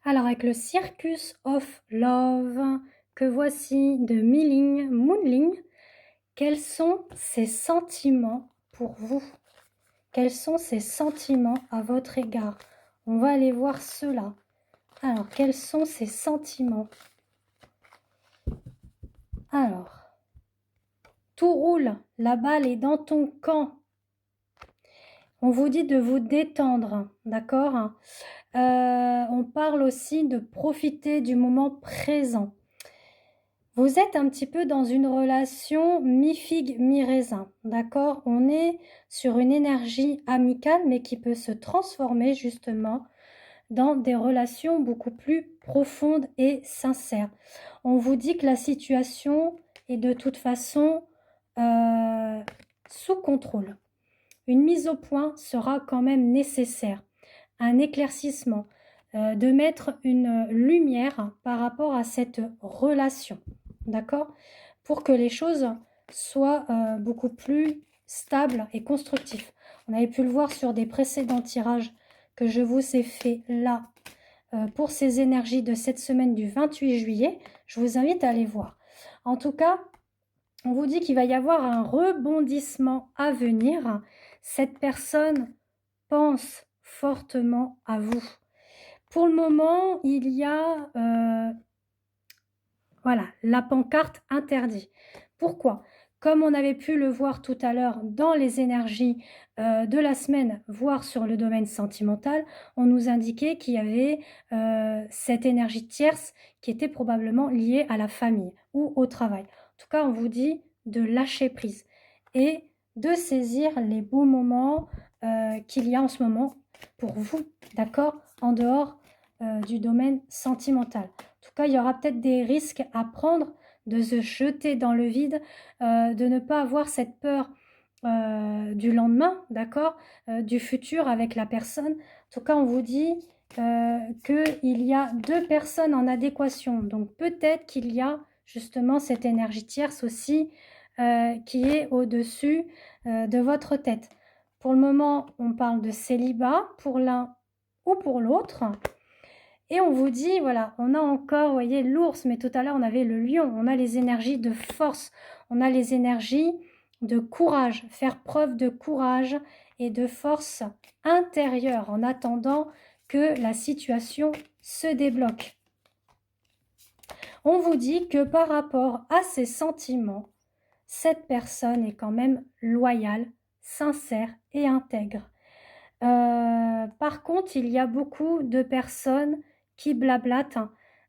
Alors avec le Circus of Love que voici de Miling Moonling, quels sont ses sentiments pour vous? Quels sont ses sentiments à votre égard? On va aller voir cela. Alors, quels sont ses sentiments? Alors, tout roule, la balle est dans ton camp. On vous dit de vous détendre, d'accord? On parle aussi de profiter du moment présent. Vous êtes un petit peu dans une relation mi-figue, mi-raisin, d'accord? On est sur une énergie amicale, mais qui peut se transformer justement dans des relations beaucoup plus profondes et sincères. On vous dit que la situation est de toute façon sous contrôle. Une mise au point sera quand même nécessaire, un éclaircissement, de mettre une lumière par rapport à cette relation, d'accord? Pour que les choses soient beaucoup plus stables et constructives. On avait pu le voir sur des précédents tirages que je vous ai fait là pour ces énergies de cette semaine du 28 juillet. Je vous invite à aller voir. En tout cas, on vous dit qu'il va y avoir un rebondissement à venir. Cette personne pense fortement à vous. Pour le moment, il y a voilà, la pancarte interdit. Pourquoi? Comme on avait pu le voir tout à l'heure dans les énergies de la semaine, voire sur le domaine sentimental, on nous indiquait qu'il y avait cette énergie tierce qui était probablement liée à la famille ou au travail. En tout cas, on vous dit de lâcher prise et de saisir les beaux moments qu'il y a en ce moment pour vous, d'accord? En dehors du domaine sentimental. En tout cas, il y aura peut-être des risques à prendre, de se jeter dans le vide, de ne pas avoir cette peur du lendemain, d'accord, du futur avec la personne. En tout cas, on vous dit qu'il y a deux personnes en adéquation. Donc, peut-être qu'il y a justement cette énergie tierce aussi qui est au-dessus de votre tête. Pour le moment, on parle de célibat pour l'un ou pour l'autre. Et on vous dit, voilà, on a encore, vous voyez, l'ours, mais tout à l'heure, on avait le lion. On a les énergies de force, on a les énergies de courage, faire preuve de courage et de force intérieure en attendant que la situation se débloque. On vous dit que par rapport à ses sentiments, cette personne est quand même loyale, sincère et intègre. Par contre, il y a beaucoup de personnes qui blablatent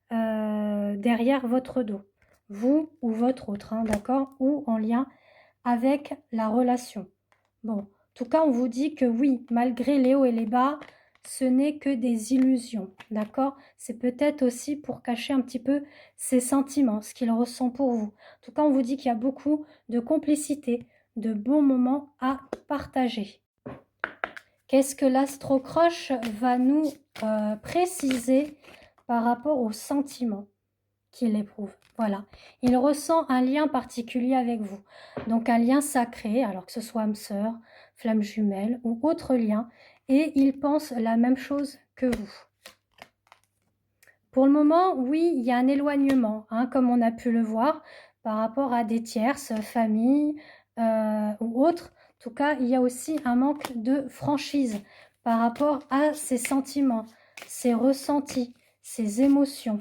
derrière votre dos, vous ou votre autre, hein, d'accord, ou en lien avec la relation. Bon, en tout cas, on vous dit que oui, malgré les hauts et les bas, ce n'est que des illusions, d'accord? C'est peut-être aussi pour cacher un petit peu ses sentiments, ce qu'il ressent pour vous. En tout cas, on vous dit qu'il y a beaucoup de complicité, de bons moments à partager. Qu'est-ce que l'astrocroche va nous préciser par rapport aux sentiments qu'il éprouve? Voilà, il ressent un lien particulier avec vous, donc un lien sacré, alors que ce soit âme sœur, flamme jumelle ou autre lien, et il pense la même chose que vous. Pour le moment, oui, il y a un éloignement, hein, comme on a pu le voir, par rapport à des tierces, familles ou autres. En tout cas, il y a aussi un manque de franchise par rapport à ses sentiments, ses ressentis, ses émotions.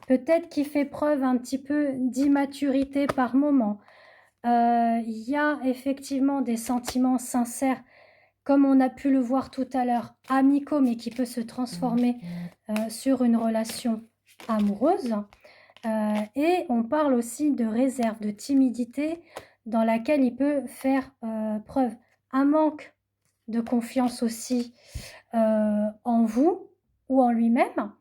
Peut-être qu'il fait preuve un petit peu d'immaturité par moment. Il y a effectivement des sentiments sincères, comme on a pu le voir tout à l'heure, amicaux, mais qui peut se transformer sur une relation amoureuse. Et on parle aussi de réserve, de timidité dans laquelle il peut faire preuve. Un manque de confiance aussi en vous ou en lui-même,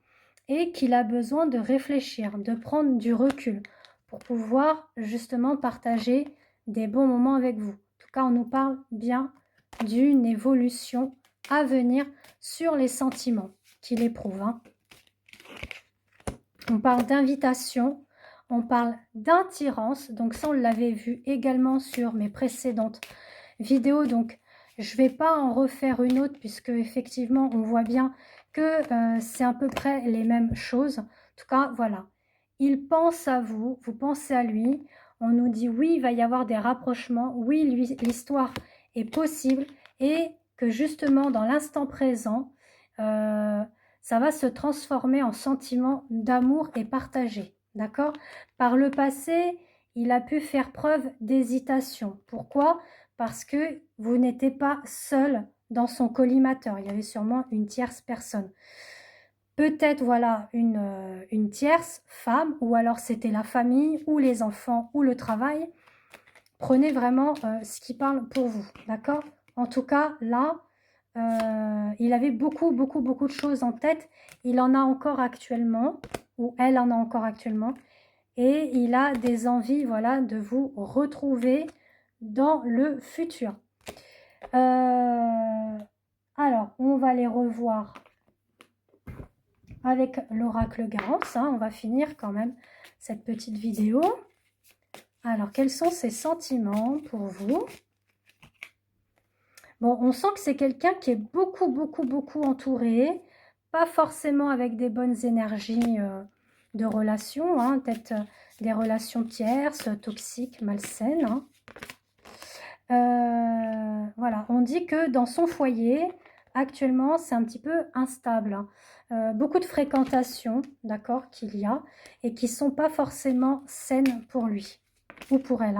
et qu'il a besoin de réfléchir, de prendre du recul pour pouvoir justement partager des bons moments avec vous. En tout cas, on nous parle bien d'une évolution à venir sur les sentiments qu'il éprouve, hein. On parle d'invitation, on parle d'attirance, donc ça on l'avait vu également sur mes précédentes vidéos, donc je ne vais pas en refaire une autre puisque effectivement on voit bien que c'est à peu près les mêmes choses. En tout cas, voilà. Il pense à vous, vous pensez à lui. On nous dit oui, il va y avoir des rapprochements. Oui, l'histoire est possible et que justement, dans l'instant présent, ça va se transformer en sentiment d'amour et partagé. D'accord? Par le passé, il a pu faire preuve d'hésitation. Pourquoi? Parce que vous n'étiez pas seul dans son collimateur. Il y avait sûrement une tierce personne. Peut-être, voilà, une tierce femme, ou alors c'était la famille, ou les enfants, ou le travail. Prenez vraiment ce qui parle pour vous, d'accord? En tout cas, là, il avait beaucoup de choses en tête. Il en a encore actuellement, ou elle en a encore actuellement. Et il a des envies, voilà, de vous retrouver dans le futur. Alors, on va les revoir avec l'oracle Garance. On va finir quand même cette petite vidéo. Alors, quels sont ses sentiments pour vous? Bon, on sent que c'est quelqu'un qui est beaucoup entouré, pas forcément avec des bonnes énergies de relations, peut-être des relations tierces, toxiques, malsaines. Voilà, on dit que dans son foyer, actuellement, c'est un petit peu instable. Beaucoup de fréquentations, d'accord, qu'il y a, et qui ne sont pas forcément saines pour lui ou pour elle.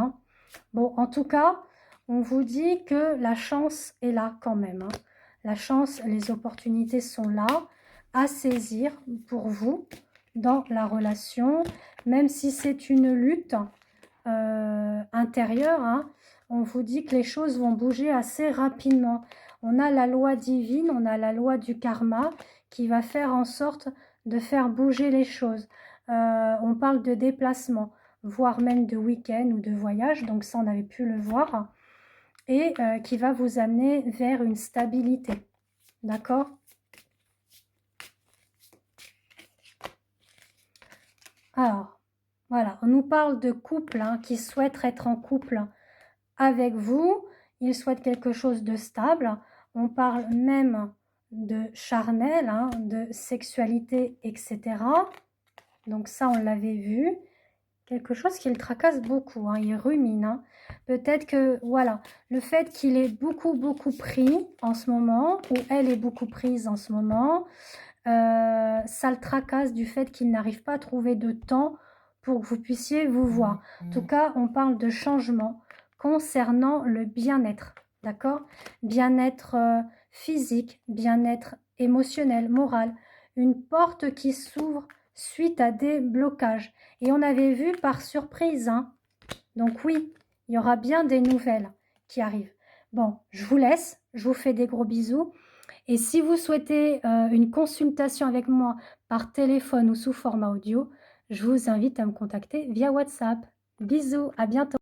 Bon, en tout cas, on vous dit que la chance est là quand même. La chance, les opportunités sont là à saisir pour vous dans la relation, même si c'est une lutte intérieure. On vous dit que les choses vont bouger assez rapidement. On a la loi divine, on a la loi du karma qui va faire en sorte de faire bouger les choses. On parle de déplacement, voire même de week-end ou de voyage, donc ça on avait pu le voir, et qui va vous amener vers une stabilité. D'accord? Alors, voilà, on nous parle de couple qui souhaite être en couple avec vous. Il souhaite quelque chose de stable. On parle même de charnel, de sexualité, etc. Donc ça, on l'avait vu. Quelque chose qui le tracasse beaucoup, il rumine. Peut-être que, voilà, le fait qu'il est beaucoup pris en ce moment, ou elle est beaucoup prise en ce moment, ça le tracasse du fait qu'il n'arrive pas à trouver de temps pour que vous puissiez vous voir. En tout cas, on parle de changement concernant le bien-être, d'accord? Bien-être physique, bien-être émotionnel, moral. Une porte qui s'ouvre suite à des blocages. Et on avait vu par surprise. Donc oui, il y aura bien des nouvelles qui arrivent. Bon, je vous laisse. Je vous fais des gros bisous. Et si vous souhaitez une consultation avec moi par téléphone ou sous format audio, je vous invite à me contacter via WhatsApp. Bisous, à bientôt.